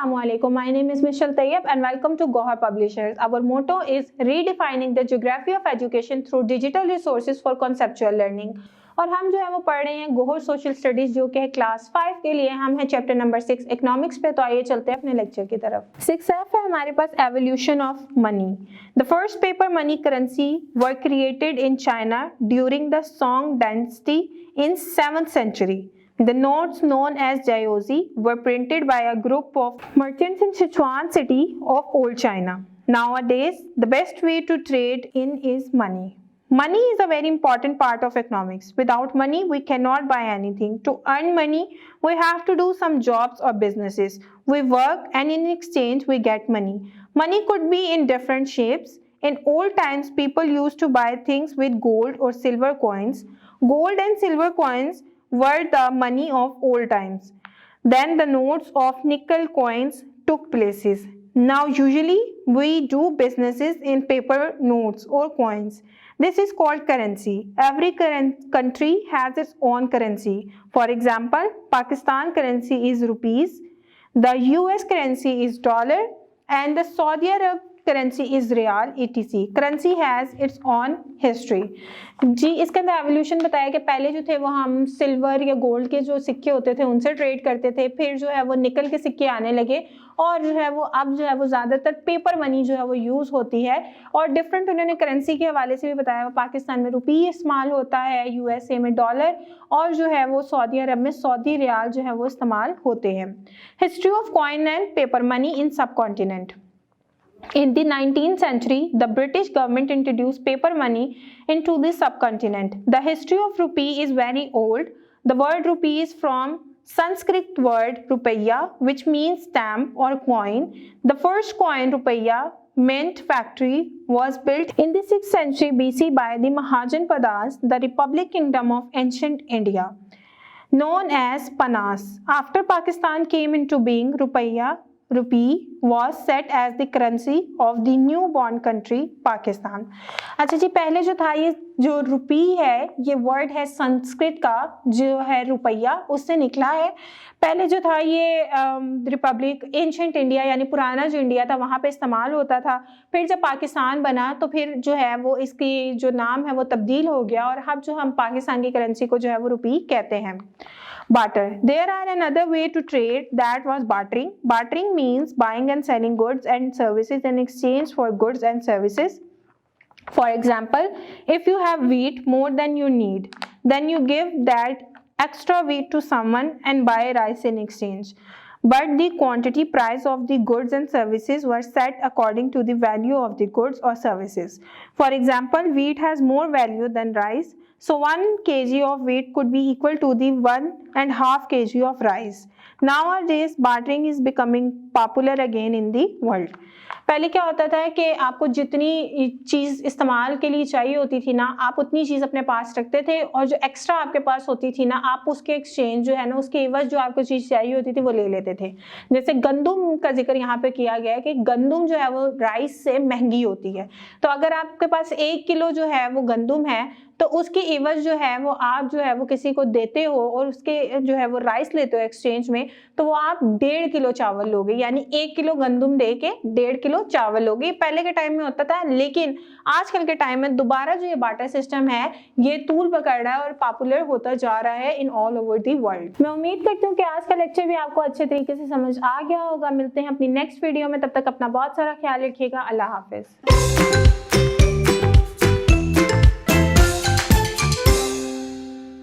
Assalamualaikum. My name is Michelle Tayyab and welcome to Gohar Publishers. Our motto is redefining the geography of education through digital resources for conceptual learning. और हम जो है वो पढ़ रहे हैं Gohar social studies जो कि है क्लास 5 के लिए। हम है चैप्टर नंबर 6 इकोनॉमिक्स पे। तो आइए चलते हैं अपने लेक्चर की तरफ। 6F है हमारे पास evolution of money. The first paper money currency were created in China during the Song dynasty in 7th century. The notes known as Jiaozi were printed by a group of merchants in Sichuan city of Old China. Nowadays, the best way to trade in is money. Money is a very important part of economics. Without money, we cannot buy anything. To earn money, we have to do some jobs or businesses. We work and in exchange, we get money. Money could be in different shapes. In old times, people used to buy things with gold or silver coins. Gold and silver coins were the money of old times. Then the notes of nickel coins took places. Now usually we do businesses in paper notes or coins. This is called currency. Every country has its own currency. For example, Pakistan currency is rupees, the US currency is dollar, and the Saudi Arab currency is riyal etc. Currency has its own history. जी इसके अंदर evolution बताया कि पहले जो थे वो हम सिल्वर या गोल्ड के जो सिक्के होते थे उनसे ट्रेड करते थे, फिर जो है वो निकल के सिक्के आने लगे और जो है वो अब जो है वो ज़्यादातर पेपर मनी जो है वो यूज़ होती है। और डिफरेंट उन्होंने करेंसी के हवाले से भी बताया। पाकिस्तान में रुपी इस्तेमाल होता है, USA में डॉलर, और जो है वो सऊदी अरब में सऊदी रियाल जो है वो इस्तेमाल होते हैं। History of coin and paper money in सब continent. In the 19th century, the British government introduced paper money into the subcontinent. The history of rupee is very old. The word rupee is from Sanskrit word rupaya, which means stamp or coin. The first coin rupaya mint factory was built in the 6th century BC by the Mahajanpadas, the Republic Kingdom of ancient India, known as Panas. After Pakistan came into being, rupee was set as the currency of the newborn country Pakistan. अच्छा जी, पहले जो था ये जो रुपी है ये word है संस्कृत का जो है रुपया, उससे निकला है। पहले जो था ये रिपब्लिक एंशंट इंडिया यानी पुराना जो इंडिया था वहाँ पे इस्तेमाल होता था। फिर जब पाकिस्तान बना तो फिर जो है वो इसकी जो नाम है वो तब्दील हो गया और अब जो हम पाकिस्तान की करेंसी को जो है वो रुपी कहते हैं। Barter. There are another way to trade, that was bartering. Bartering means buying and selling goods and services in exchange for goods and services. For example, if you have wheat more than you need, then you give that extra wheat to someone and buy rice in exchange. But the quantity price of the goods and services were set according to the value of the goods or services. For example, wheat has more value than rice. So 1 kg of wheat could be equal to the 1.5 kg of rice. Nowadays, bartering is becoming popular again in the world. पहले क्या होता था कि आपको जितनी चीज़ इस्तेमाल के लिए चाहिए होती थी ना, आप उतनी चीज़ अपने पास रखते थे और जो एक्स्ट्रा आपके पास होती थी ना, आप उसके एक्सचेंज जो है ना उसके एवज जो आपको चीज़ चाहिए होती थी वो ले लेते थे। जैसे गंदुम का जिक्र यहाँ पे किया गया है कि गंदुम जो है वो राइस से महंगी होती है। तो अगर आपके पास 1 किलो जो है वो गंदुम है तो उसकी एवज जो है वो आप जो है वो किसी को देते हो और उसके जो है वो राइस लेते हो एक्सचेंज में, तो वो आप 1.5 किलो चावल लोगे, यानी 1 किलो गंदुम दे के 1.5 किलो चावल लोगे। पहले के टाइम में होता था, लेकिन आजकल के टाइम में दोबारा जो ये बार्टर सिस्टम है ये तूल पकड़ रहा है और पॉपुलर होता जा रहा है in all over the world. मैं उम्मीद करती हूँ कि आज का लेक्चर भी आपको अच्छे तरीके से समझ आ गया होगा। मिलते हैं अपनी नेक्स्ट वीडियो में, तब तक अपना बहुत सारा ख्याल रखिएगा। अल्लाह हाफिज।